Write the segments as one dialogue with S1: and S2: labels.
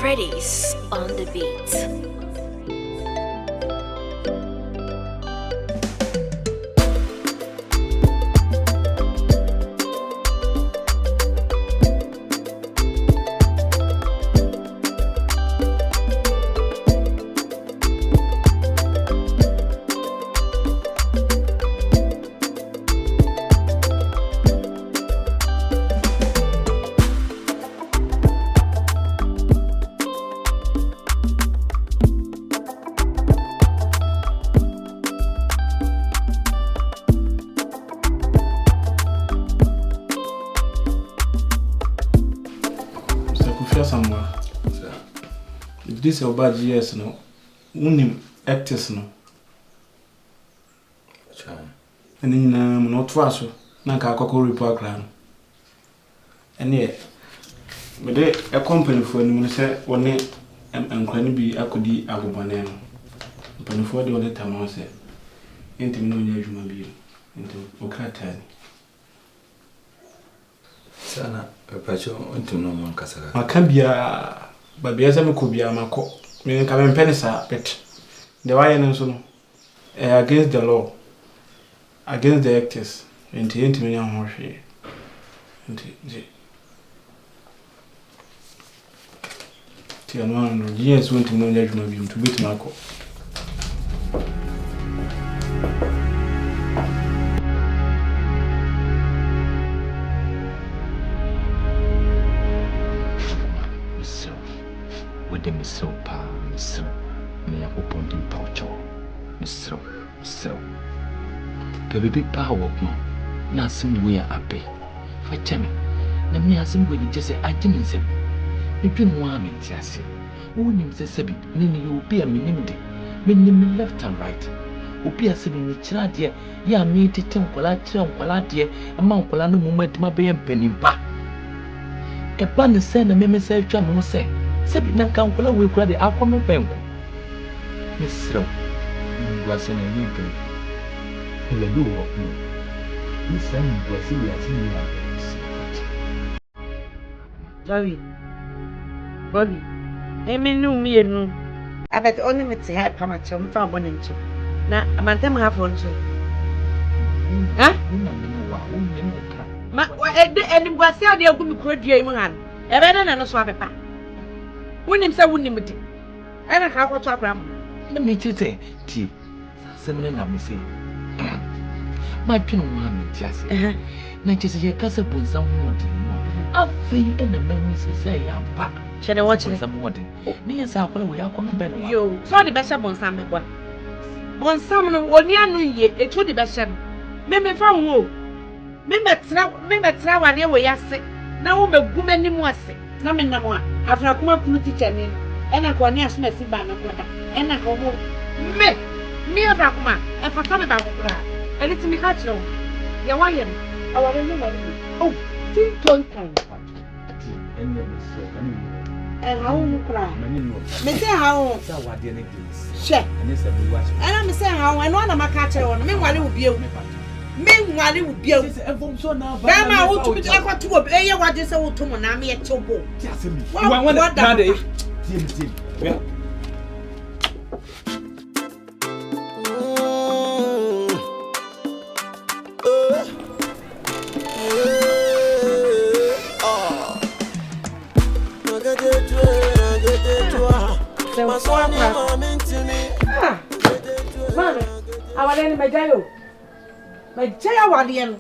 S1: Freddy's on the beat.
S2: This is bad years no. Unim actors no. And in not twice, Nanka Coco report ground. And yet, but they a company for the say one name and can be Akudi Agobanem. But before the other time I said, into no human being into Okatan.
S3: Sana, a patcho into no one Casara.
S2: I can be a. But because I could be a mako, meaning coming pennies are pet. The why against the law, against the actors, and the intimate horse. And years went to no judgment to beat Marco.
S4: So so me a open in poucho so baby power no na sim we are abe fa cheme na me asim we just say agin nsem me dwun wa me tiase wonim se sebi ni you be a minim de me left and right obi ase me kira de ya me tete nkola kira nkola de ama nkola no mu adima be mpanimpa e ba ne se na me se twa me se sebi na kan kula we kula de akome penko misro ngwase na ni pe ele do wo ni san ngwase ya ti ni na
S5: Bobby emenu mienu abet only with ha pama chom fa bonencho na amantem ha foncho ha ma eni ngwase ade agu mi krodua imu han ebe na no so apepa wonim se wonim di ana ka akwoto abram
S4: na me tete ti semene na me say my pin wa me tiase na chese ye kasa bonsa ho di afei ena mani se ya ba
S5: chere wo chere
S4: samode ni yesa akwala we akoma be no
S5: yo so de be sha bonsa me kwa bonsa no oni anu ye etu de be sha me fa ho me metra wa ne we yase na wo megumani mu ase na me nam a afrakoma kunu teacher ni ena ko ne asma si ba na koda ena ko mo me afrakoma e fa ka me ba ko ra eni ti mi ka chiro ya wa ye aware no ma ni oh tin ton kan and how you cry me say how
S4: sa wa de ne di
S5: she
S4: eni se bi wa
S5: ena me say how eno na maka chiro no me nwale wo bie me nwale wo bie ba ma wo tu bi akwato wo eye wade se wo to mo na me ye chebo
S4: ti asemi wan na de tim yeah.
S5: Awale ni mejayo wale no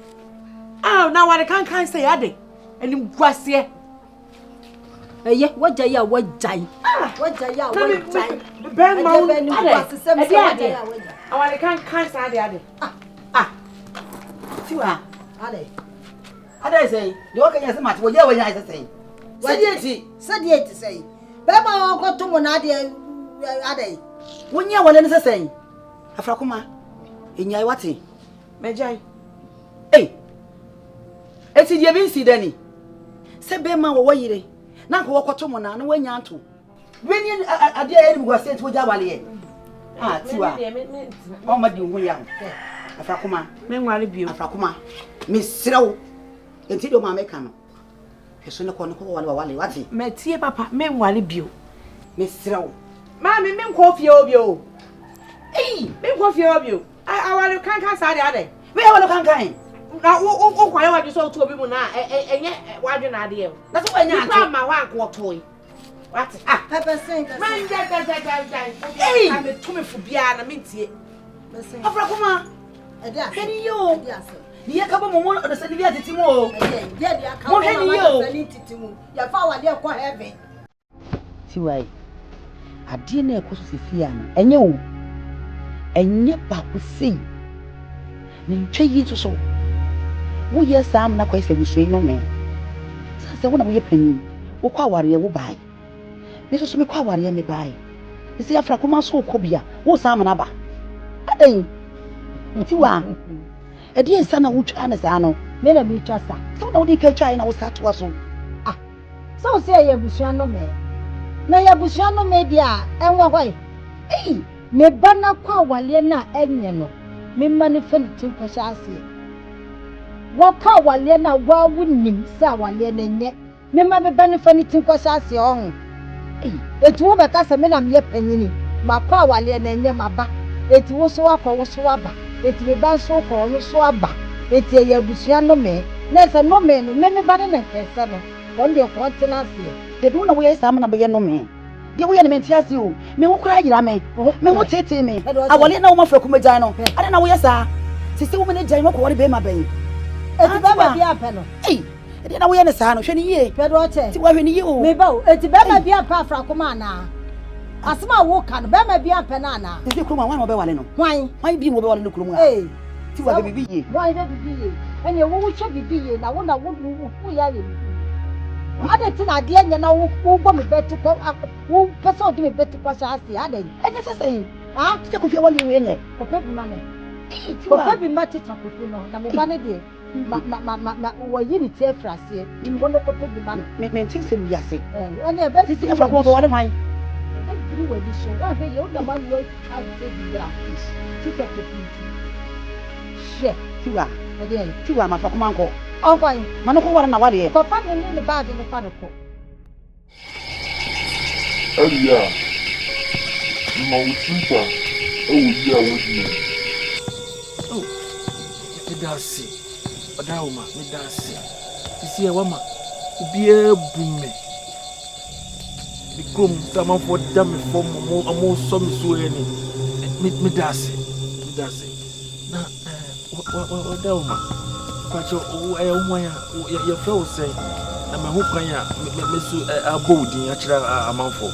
S5: na wale kan say ade eni gwase
S6: eye wajai a wajai
S5: ben ma ni gwase sem se wajai awale kan say ade
S6: tiwa ade say de o kanya se mat wo ye wo nya say sadieti say be ma ko to mo na ade wonya wale ni say afrakoma enyai wate
S5: mejai
S6: eti die bi nsi dani se be ma wo yire na ko wokoto mo na na wanya anto weni ade ya ni gwase eti wo ja wale ye tiwa o ma di hu ya afrakoma
S5: me nwale bio
S6: afrakoma me srew enti do ma meka no eso ne ko wale wate
S5: metie papa me nwale bio
S6: Mesrao.
S5: Mammy, me coffee obio. Hey, me coffee obio. I want to can't say that.
S6: Me want to can't.
S5: Now, oh, why are you so to be now? And yet, why do not deal? That's why you found my one toy. What? Ah,
S6: Papa saying,
S5: man, hey, I'm a tummy for Biana Minty. Afrakoma, can you?
S6: Ni yakaba mo mo odose ni biati timo. Ye dia ka mo ni titimu. Ya fa wa dia kwa heaven. Tiwai. Ade na ekoso sefia no. Enye o. Enye ba ko sei. Ni ntwe yi so. Wo ye sam na kwa se busui no me. Sase wo na wo ye panyin. Wo kwa aware wo bai. Me so me kwa aware me bai. Isi afrakoma so kobia. Wo sam na ba. Aden. Tiwa. Edi ensa na wutwa na sa no me na me twa sa so na wodi ka twa na wo sa to so
S7: so se ye busua no me na ye busua no me dia enwa hwai me bana kwa wale na enye no me manifest ko sha ase wo ka wale na wa wunim sa wale na nye me ma me benefit ko sha ase ohun etu wo be ka se me na me panyini ma kwa wale na nye ma ba etu wo so akọ wo so aba eti be ban so ko no so aba eti ye busua no me na se no me no me ba na kese no won de ko tena se
S6: de do na wo ye sam na be ye no me de wo ye na me ntiase o me wo kura yira me wo tete me awole na wo afrakoma jan no ade na wo ye sa sisi wo me ne jan no ko wore be ma ben
S7: eti ba ba bia pe no
S6: ade na wo ye ne sa no hwe ni ye
S7: pe do che
S6: ti wo hwe ni ye o
S7: me ba o eti ba ba bia pa afrakoma na asma wo kan be ma bia pe na na
S6: ti kroma wan mo be wale no
S7: wan
S6: bi mo be wale no kroma ti wa be bibi ye
S7: wan be bibi ye ene wo wo che bibi ye na wo wo ya ye ada ti na de nya na wo go me betu ko wo person de me betu ko sha ase ada
S6: ene se se ti ko fi wale we ne
S7: ko pe bi ma ne ko pe bi ma ti ta ko no na me ba ne de ma wo yi ni ti efrase ni mo no ko pe bi ma
S6: me ti se mi ase
S7: ene be
S6: ti afrakoma be wale mai
S7: everywhere this show. I say you the man you have to be there. Keep up the beauty. Share.
S6: Tiwa.
S7: Again.
S6: Tiwa ma afrakoma nko.
S7: Oh fine.
S6: Mano ko wale na wale.
S7: Ko pa ni ni ba de no fa ko.
S8: Elia. Ma ututa. Ya wodi.
S4: Oh. Me dance. Oduma, me dance. Sisi e wama. Obi e bume. Become someone for damn for more some so any me das na what Oduma kwacho ya feel say na me ho kwan ya me so abodin akira amanfo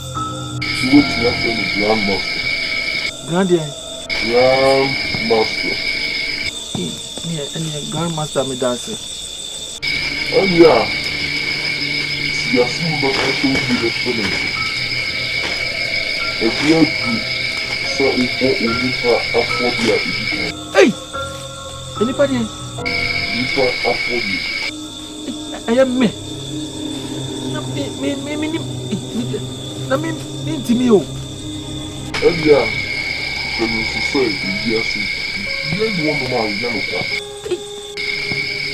S8: You want to have a grandmaster. Grandmaster.
S4: Me grandmaster me dance.
S8: Oh yeah. You see what I told you the feeling. If you do, so if you afford your education.
S4: Hey! Anybody?
S8: You afford it.
S4: I am me. Na me intimi o.
S8: Elia, the society, yes, you want to marry Yantah.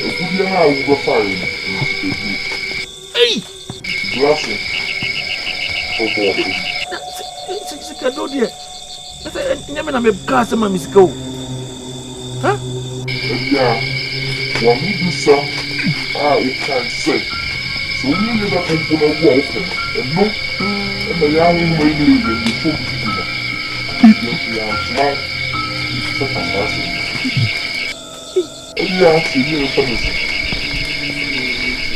S8: If you have a fire,
S4: hey!
S8: Blessing.
S4: Sika do dia. Asa nyame na me ka se ma misika o. Ha?
S8: Yeah. One do some you can say. So you need a component open and no and the young way living before you are smart. Yeah, see you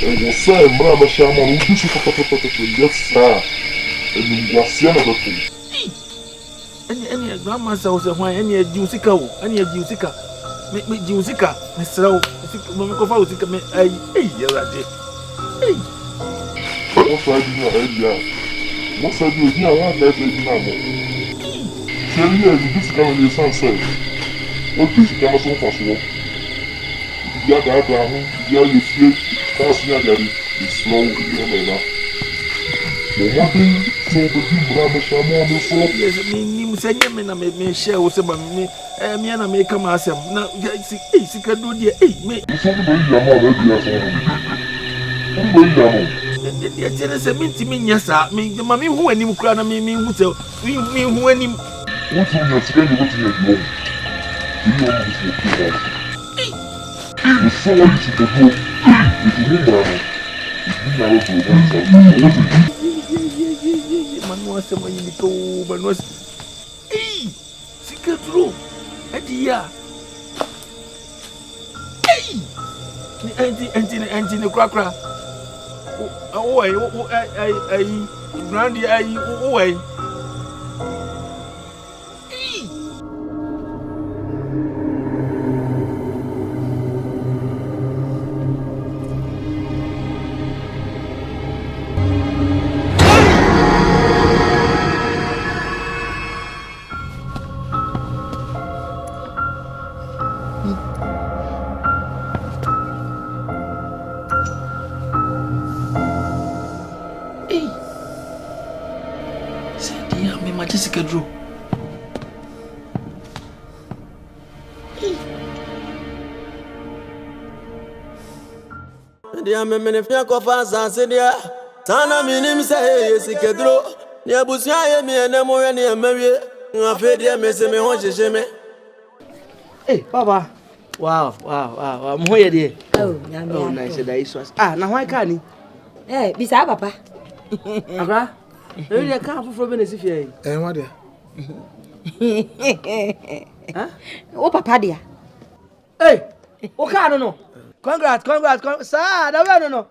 S8: and will say, Brother Shaman, who is a yes, sir. And you are seeing the thing.
S4: Any grandmaster was a wine, any Jusika, any Jusika. Make me Jusika, Miss Row, me go for Jusika, hey, hey,
S8: what I do not earlier. What I do here, I like it now. Tell you, this kind of sunset. What this kind of so fast walk? You got that down, you feel fast, you got it, slow, you know.
S4: Yes, me say me na me share wo se ba me me na me kama asem na sika do dia me dia tene se mintimi nya sa me mami hu anim kura na me hu se me hu anim
S8: What do you say? What do you know? You know this is the the soul is the book.
S4: Manuase mayimito manuase siketro adia Anti krakra ai grandi ai oi Kedro
S9: dia memene fia ko fa sanse dia tana minim say sikedro ni abusia ye mi ene mo ye ni amawie ngafe dia mese me ho jeje me
S10: baba wow mo ye dia
S6: oh
S10: nice that is na why can ni
S6: bisa papa
S10: akra dia kan foforo be na si fie
S2: what there?
S6: O papa dia.
S10: O kan no. Congrats. Sir, da no.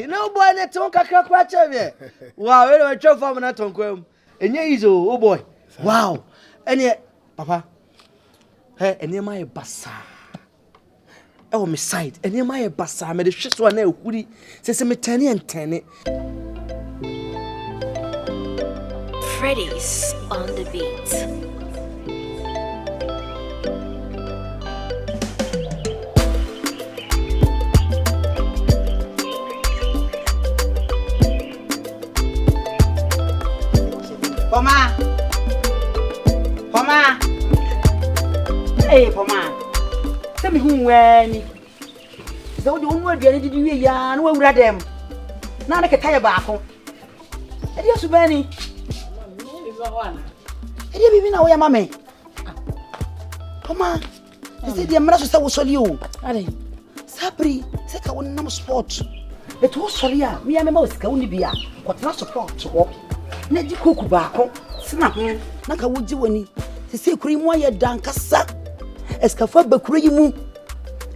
S10: No boy na ton kakra kwa chebe. Wow, we chop for na ton kwam. Enye izo, oh boy. Wow. Ene papa. Ene my basa. Oh me side. Ene my basa, me de hweso na ehuri. Se me tani entene.
S1: Freddy's on the beat.
S6: Poma. Hey, Poma. Tell me who when. So the only way did you ya no wura dem. Na na keta ya baako. E dia Subani. E dia bibi na wo ya mame. Poma. Ese dia mra so sa wo soli o. Ade. Sabri, se ka won nam sport. E to soli a, me ya me ma o sika woni bia. Kwotena support wo. Na di koku baako sina ho na ka woji woni se kuri mu aye dankasa eskafa bakuro yi mu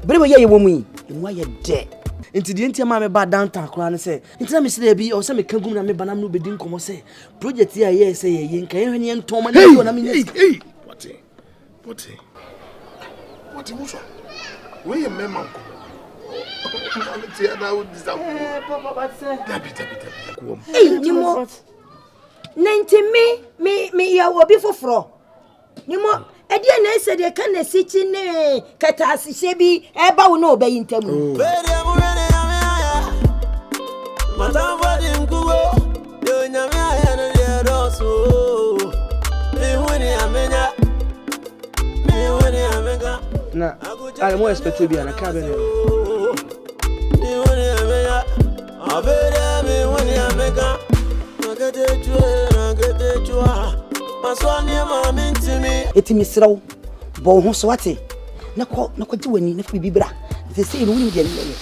S6: bere ye wo mu yi mu aye de
S10: enti die enti ma me ba downtown kura ne se enti na me se bi o se me kagum na me ba nam no bedi nkomo se project ya ye se ye nka ye hwene ntom ma ne na me
S2: Hey, what muso we ye mema ko
S6: papa say
S2: dabi
S6: nimo nenti me ya wo bi foforo nimo e dia na ese de kan na sichi ne kata asise bi e ba wo na obayi ntamu
S10: na ale mo expect bi ana ka be ne
S6: etimi sraw bo ho so ate na ko ji wani na fi bibra te se no woni de ne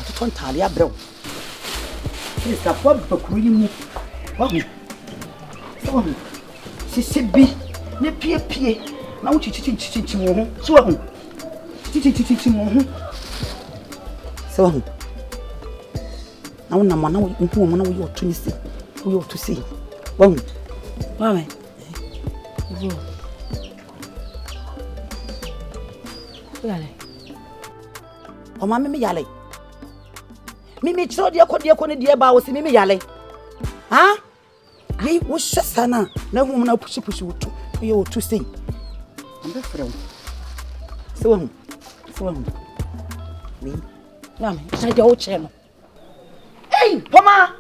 S6: to ton tale abrɛw ni sa fo bakuru yi mu wa hu so hu sisi bi ne pie na wo chichi mo ho so wa hu chichi mo ho so wa hu na wo na mo na wo hu mo na wo yo to ni se wo yo to se wa hu wa me yale o ma me yale mi chiro de ko ne de ba wo se mi yale ha mi wo sana na hu na pushi wo to ye wo to sei amba frem so hu mi na me na de o che no Poma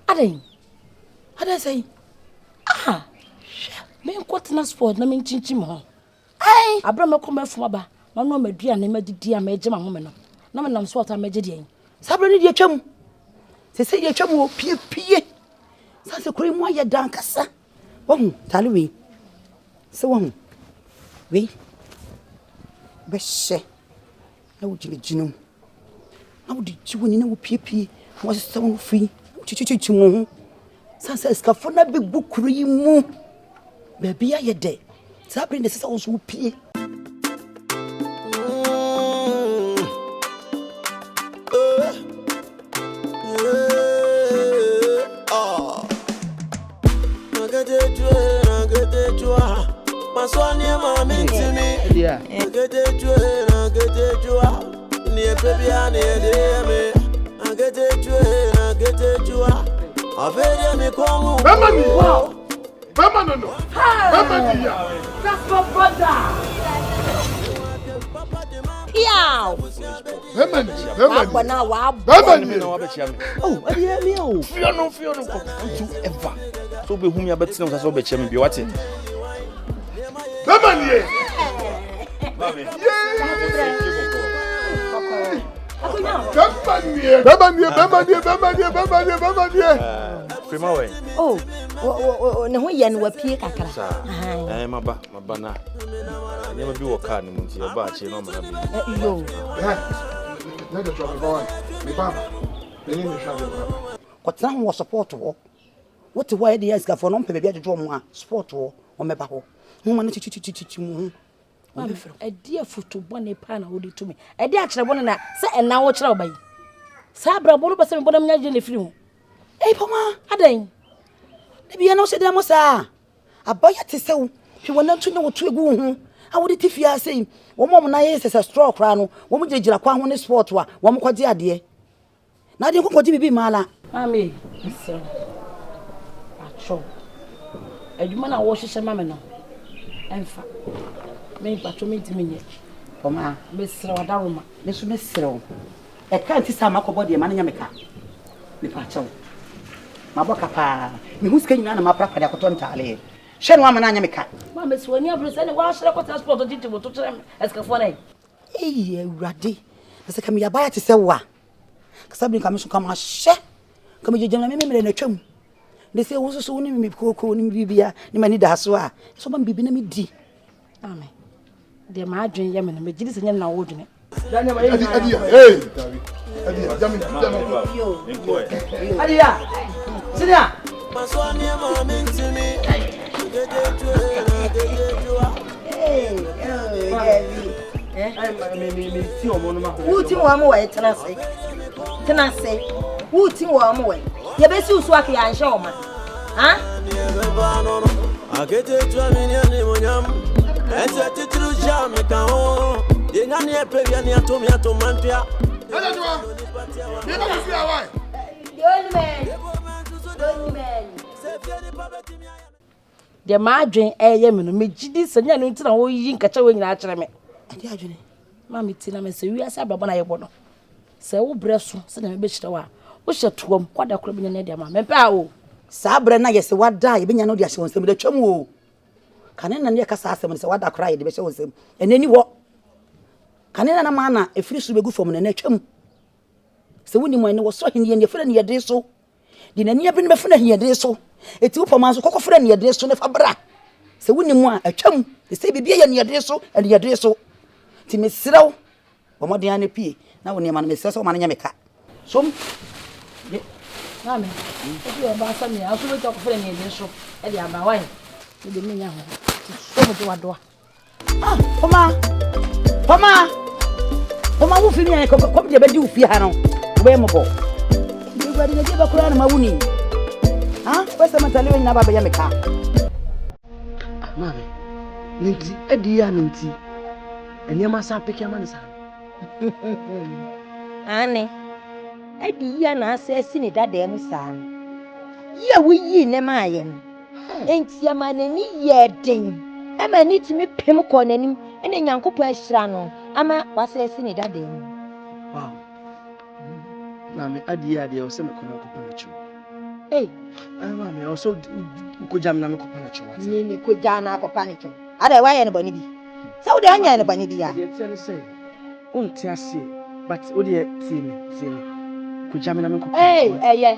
S6: Aden say me kwot na sport na me chinchi mo abra me ko me fuma ba na no madua na madidi a me gema ho me no na me nam sport a me gidi en sabra ni die twam say you trouble pie. Sans a cream why you done cassa. One, tell me. So one. We Beshe. I would you know. How did you win in a pie was so free? Chichichimu. Sans a scafona big book cream. Baby, I day. Sabrin is also pie.
S9: Maswani mami ntimi. Yeah. Aketekyiwaa. Ni baby ani edeme. Aketekyiwaa. Afede mi komu.
S8: Bemani. Wow. Bemani no. Bemani ya.
S6: That's my brother.
S7: Piao.
S8: Bemani.
S7: Abana wa.
S8: Bemani.
S10: Oh, hear me oh. Fear no ever. So be whom you bet no so be chem be what it.
S8: Bemani.
S10: Prima way.
S7: Oh, ne ho ye no wapie kakra.
S10: Maba na. Never be work hard no nti e ba che no ma na be.
S7: Yo.
S8: Na the trouble boy. Me papa. Me ni shabe papa.
S6: Kwatna ho support ho. What why the years for no pebe adwo mo a support ho o meba ho. Ho ma no chichichichi mu.
S7: A dear foot bonne pan hold to me. A dear chabon na say and now watch out by. Sabra bolo ba se me bodam nya je le firi.
S6: Eh poma,
S7: Aden.
S6: E bia no se dem sa. Abaya te se wo. Hwe wona tu na wo tu egu ho. A wo de tifi asem. Wo mom na ye se straw kra no. Wo mo gigira kwa ho ne sport wa. Wo mo kwode ade. Na ade kokodi bibi mala.
S7: Mami, so. Acho. Aduma na wo hwehwe mame no. Emfa. Me patro me ntimi nye.
S6: Poma,
S7: Me sere wadaroma.
S6: ne so me sere wo. E kan ti sa makobo de ma na nya meka. Me pa chawo. Maboka pa. Me huske nyina na mapra kada koto ntale. Hwe no amana nya meka.
S7: Mama so ani abro se ne wa hwere ko transport titi bo to tere eskafo na.
S6: Eh, urade. Na se kam ya baya te se wa. Kasabi kam so kam ahye. Kam je jamna me na twam. De se wo so ni me koko ni bibia ni mani da so a. So ba bibi na me di.
S7: Amen. De ma adwen ye me na me gidi se nya na wo dwene.
S8: Adi. Hey. Adi, jami.
S6: Yo. Adi ya. Sidia.
S9: Maswani mami ntimi.
S6: Me ti omo no ma ko. Wuti wo am we tena se. Wuti wo am we. Ye be si usu aka ya nhye o ma. Ha?
S9: Aketekyiwaa mi ni ani monyam. Ese titru jam ka ho. Ye nyane e pe bia ni atom mantua.
S8: Aketekyiwaa. Ye no fi awai.
S7: Don't man. De ma adwen eye me no me gidi se nya no ntina wo yi nkacha wo nyina akere me.
S6: Adi adwene.
S7: Mama ti na me se wi asa brabo na ye bo no. Se wo breso se na me be kyere wa. Wo hye toam kwada kro be nya de ma. Me pa o.
S6: Sa bre na ye se wada ye benya no de ahye wonsem de twam o. Kane na ne kasa asem se wada kra ye de be hye wonsem. Enani wo. Kane na ma na efiri su begu fom na twam. Se woni mo ene wo so hene ye fere ne ye de so. Di na ne be ne be fere ne ye de so. Eti wo poma so kokofere ne ye de so ne fa bra. Se woni mo a atwam. Se bibia ye ne ye de so, ene ye de so. Ti mesrew. Wo mo de ane pie. Na woni ma na mesrew so ma na nya meka. Som
S7: Mama, obi o ba sa mi aso be to kofere ne de so. E de aba wan. E de me nya ho. So mo de wadoa.
S6: Ah, Poma wo fi mi an kom de be di ufi ha no. Wo be mo bo. Ni gwa di na je ba kura na ma wuni. Ha? Wese matale nyina ba be ya meka.
S10: Mama, ninti edi ya ninti. Eni ma sa peke ma nsa.
S7: Ane. Edi ya na asesi ni dada mu sa. Ye wuyi ne ma ye no. Enti ya ma nani ye den. Ama ni timi pem ko nanim. Ene nyankopɔ ahyira no. Ama wasesi ni dada mu.
S10: Wow. Mama, adi ya de o se me kono ko pa chu.
S7: Hey,
S10: Mama, o so ko jam na me ko pa chu.
S7: ni ko jana ko pa ni chu. Ada wa ye ne bani bi. Sa wo de anya ne bani bi ya.
S10: Dey tell say. Unti ase, but o dey see me. kujame na me ko.
S7: Yeah.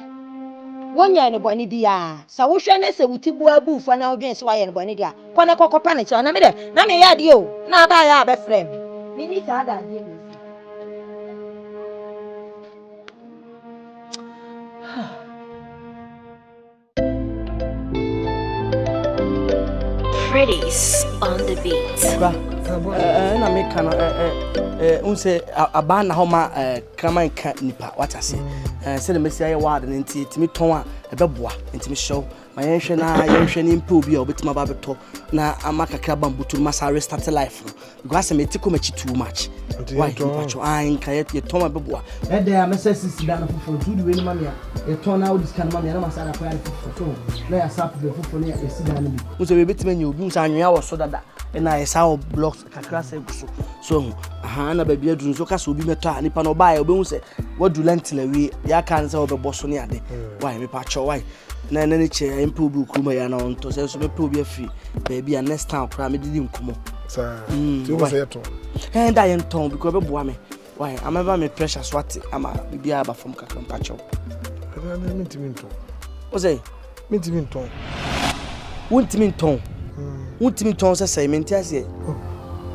S7: One year no boni dia. Sa wo hwe ne se wutibu abu fa na odwen se wa ye no boni dia. Kwana kokopa ne che na me de. Na me ya de o. Na ba ya be frem. Me ni sa da de me.
S1: Pretties on the beat.
S10: Na me kana unse abana homa kraman ka nipa watase se de mesia ye ward ne nti timi ton a ebeboa ntimi show ma yenhwe na yenhwe ni mpa obi a obetima ba beto na amaka kra bambutu masa restart life no because me tiko machi too much why pacho an ka ye ton beboa e dey a message sisi da na fofo do the way ni mama ye ton na odis kan mama na masa na kwa ya fofo na ya sap be fofo ne ya sida na bi unse be betima nya obi unse anwea wo so dada na ye saw blocks kakra se guso so na ba bia dun so ka so obi meto a nipa no ba ya obehu se wadu lentile wi ya kan se obebo so ne ade why me pacho why na ne che impo bu kuma ya na onto se so be po bi afi ba bia next time kra me didi nkomo
S11: sa ti o se yeto
S10: da ye nton because be boa me why ameba me pressure swat ama bia ba from kakra pacho
S11: na mentimi nton
S10: o say
S11: mentimi nton
S10: wontimi nton wontimi nton se say menti ase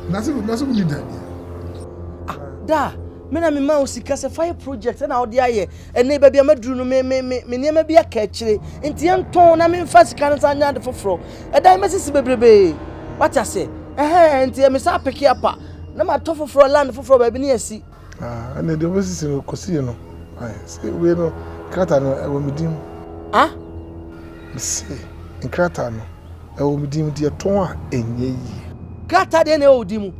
S11: nasi ni
S10: da me na me ma osika se fire project na odi aye ene ba bia maduru no me niam bia ka akire nti enton na me mfa sika nsa nya de foforo e dai mesisi bebrebe what I say nti me sa peki apa na ma to foforo land foforo ba bi ne asi
S11: ene de mesisi no kosi no say we no krata no e wo midim say krata no e wo midim de ton a enye yi
S10: krata de ne o dimu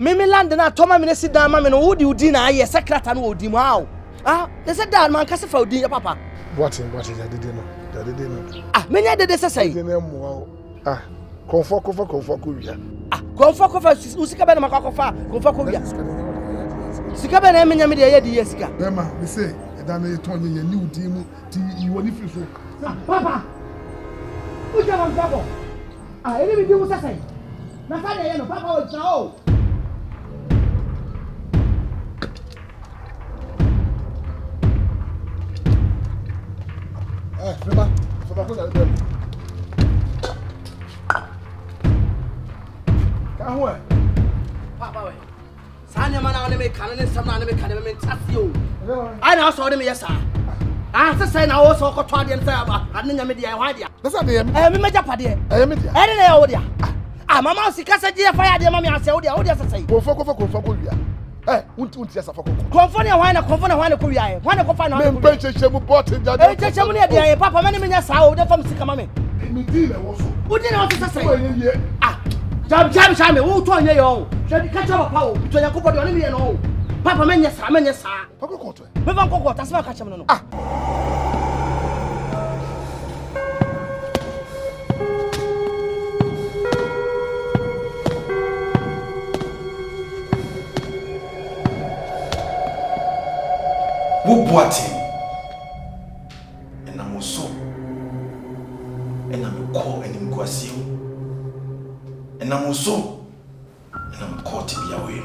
S10: Mimi land na toma me si dan ma me no wodi udi na aye secretary no odi mu hawo they said that man kase fa odi ya papa
S11: what ya dede no
S10: menya dede sesai
S11: dede na mu konfo ko wia
S10: konfo usika be na makwakofa konfo ko wia sika be na menya me de ye di yesika
S11: be ma me say e dan na tonye ye ni udi mu ti iwo ni free so
S10: papa uja man babo ele bi di mu sesai na fa de ye no papa o tao
S11: Frema, so ba ko na dem. Ka ho
S10: Papa we. Sanya mana na me kan ne sam na me kan me ntasi o. Ai na so de me yesa. Se say na wo so ko to ade nsa aba. Ade nya me dia hwa dia.
S11: Nasa de yem.
S10: Me meja pade.
S11: Me dia.
S10: Ede na ya wo dia. Mama si kasa dia fa ya dia mama ase wo dia se say.
S11: Konfo ko wia. Unti asa fa ko.
S10: Konfo ne hwan na ko wia e. Hwan na ko fa na.
S11: Me mpenche mu bot jade.
S10: Chechemu ne dia e papa me ne menya sa o de fam sika mama.
S11: Me di na wo so.
S10: Udi na wo se say. Jam shame wo to anye yo. Hwedi ka cha papa o. To Yakobo de oni me no. Papa menya sa.
S11: Papa ko to.
S10: Me van ko tasema ka chama no.
S3: Bubuati and I'm so and I'm call and I'm quasi and I'm so and I'm caught to be away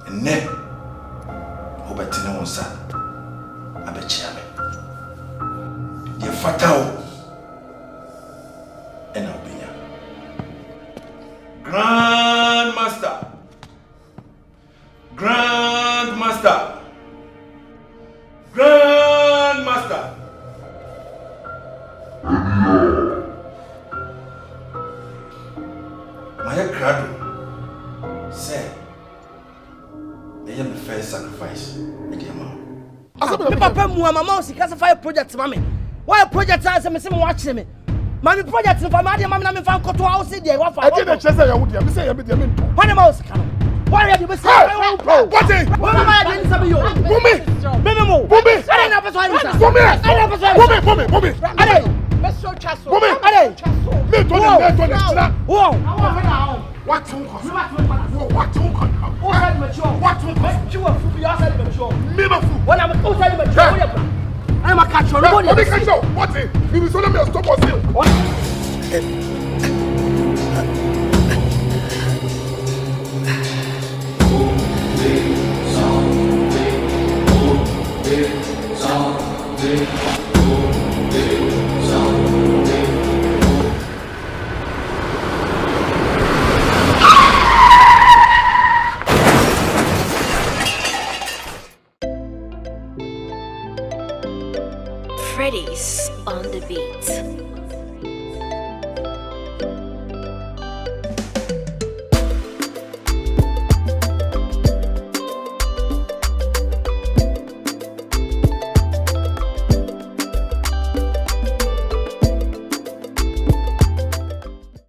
S3: and then Obatina on son I bet chairman the fatal and I'll be Grandmaster my crado say I am the first sacrifice with your mom.
S10: Papa mu mama si kasa fire project mama. Why project as me say me watch me. Mami project no mama dey mama na me fan koto house dey wa fa.
S11: I did chese ya wo dey me say ya me dey me.
S10: Why mouse kan? Why you be say what is? What am I doing sabi yo? Meme mo. Bumi. Ade na person ani sa. Bumi. Ade.
S11: Beso chaso. Bumi. Ade. Me to the chira.
S10: Wo.
S11: What you call?
S10: Who said mature? What you mature? You said mature.
S11: Me ma fu.
S10: When I'm who said mature? I'm a catcher.
S11: Nobody catcher. What is? You so let me stop us here. What?
S1: Pretties on the beat.